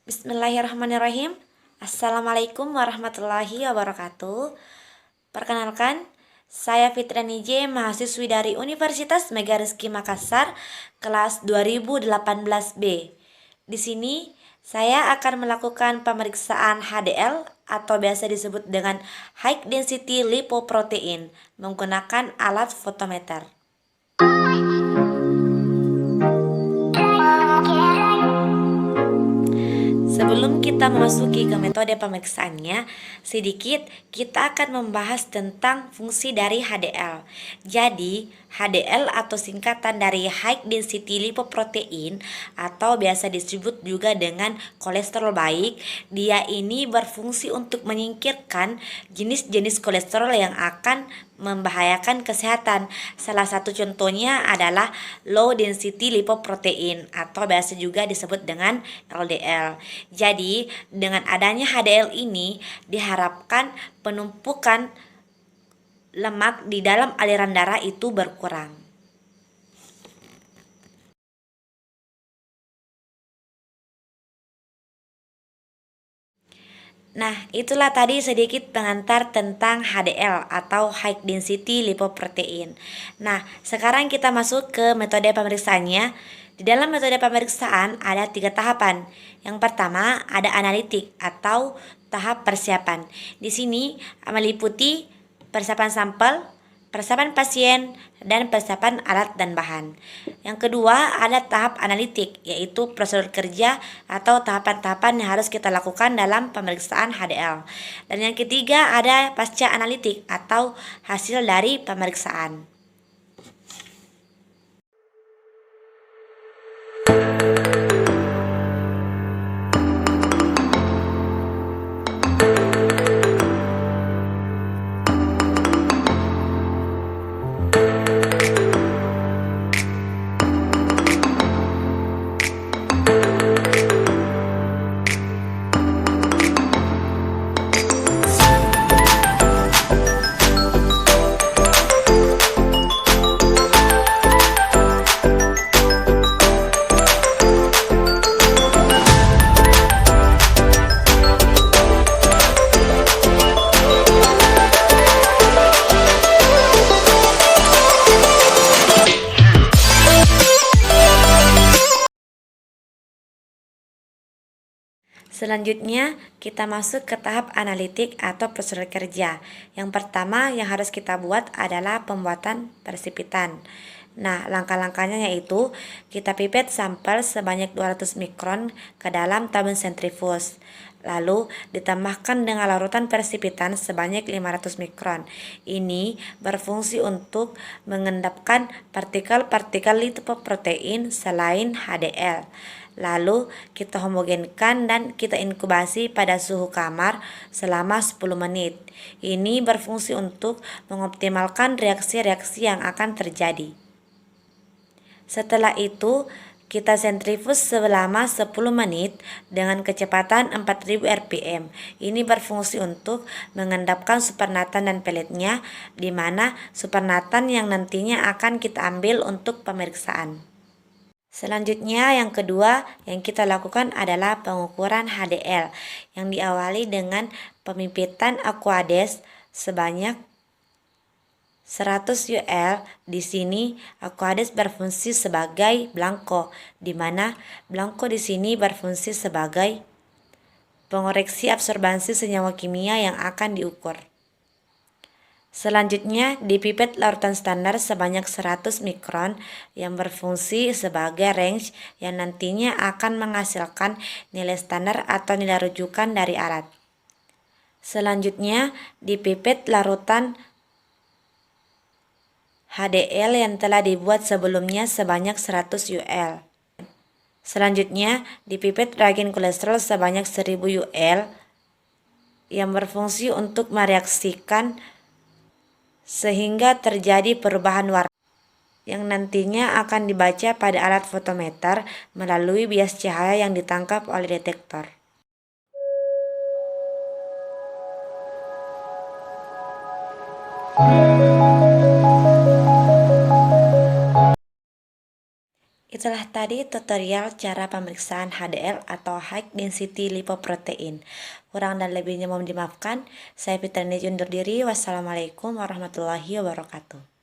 Bismillahirrahmanirrahim. Assalamualaikum warahmatullahi wabarakatuh. Perkenalkan, saya Fitriani J, mahasiswi dari Universitas Mega Rizky Makassar, kelas 2018 B. Di sini, saya akan melakukan pemeriksaan HDL atau biasa disebut dengan High Density Lipoprotein menggunakan alat fotometer. Sebelum kita memasuki ke metode pemeriksaannya, sedikit kita akan membahas tentang fungsi dari HDL. Jadi, HDL atau singkatan dari High Density Lipoprotein atau biasa disebut juga dengan kolesterol baik, dia ini berfungsi untuk menyingkirkan jenis-jenis kolesterol yang akan membahayakan kesehatan. Salah satu contohnya adalah low density lipoprotein atau biasa juga disebut dengan LDL. Jadi, dengan adanya HDL ini diharapkan penumpukan lemak di dalam aliran darah itu berkurang. Nah, itulah tadi sedikit pengantar tentang HDL atau High Density Lipoprotein. Nah, sekarang kita masuk ke metode pemeriksaannya. Di dalam metode pemeriksaan ada 3 tahapan. Yang pertama ada analitik atau tahap persiapan. Di sini meliputi persiapan sampel, persiapan pasien, dan persiapan alat dan bahan. Yang kedua ada tahap analitik, yaitu prosedur kerja atau tahapan-tahapan yang harus kita lakukan dalam pemeriksaan HDL. Dan yang ketiga ada pasca analitik atau hasil dari pemeriksaan. Selanjutnya, kita masuk ke tahap analitik atau prosedur kerja. Yang pertama yang harus kita buat adalah pembuatan persipitan. Nah, langkah-langkahnya yaitu kita pipet sampel sebanyak 200 mikron ke dalam tabung sentrifuge. Lalu ditambahkan dengan larutan persipitan sebanyak 500 mikron. Ini berfungsi untuk mengendapkan partikel-partikel lipoprotein selain HDL. Lalu kita homogenkan dan kita inkubasi pada suhu kamar selama 10 menit. Ini berfungsi untuk mengoptimalkan reaksi-reaksi yang akan terjadi. Setelah itu, kita sentrifus selama 10 menit dengan kecepatan 4000 rpm. Ini berfungsi untuk mengendapkan supernatan dan peletnya, di mana supernatan yang nantinya akan kita ambil untuk pemeriksaan. Selanjutnya yang kedua yang kita lakukan adalah pengukuran HDL yang diawali dengan pemipitan Aquades sebanyak 100 UL. Di sini Aquades berfungsi sebagai blanko, di mana blanko di sini berfungsi sebagai pengoreksi absorbansi senyawa kimia yang akan diukur. Selanjutnya dipipet larutan standar sebanyak 100 mikron yang berfungsi sebagai range yang nantinya akan menghasilkan nilai standar atau nilai rujukan dari alat. Selanjutnya dipipet larutan HDL yang telah dibuat sebelumnya sebanyak 100 UL. Selanjutnya dipipet reagen kolesterol sebanyak 1000 UL yang berfungsi untuk mereaksikan sehingga terjadi perubahan warna yang nantinya akan dibaca pada alat fotometer melalui bias cahaya yang ditangkap oleh detektor. Itu Setelah tadi tutorial cara pemeriksaan HDL atau High Density Lipoprotein. Kurang dan lebihnya mohon dimaafkan. Saya Fitrani undur diri. Wassalamualaikum warahmatullahi wabarakatuh.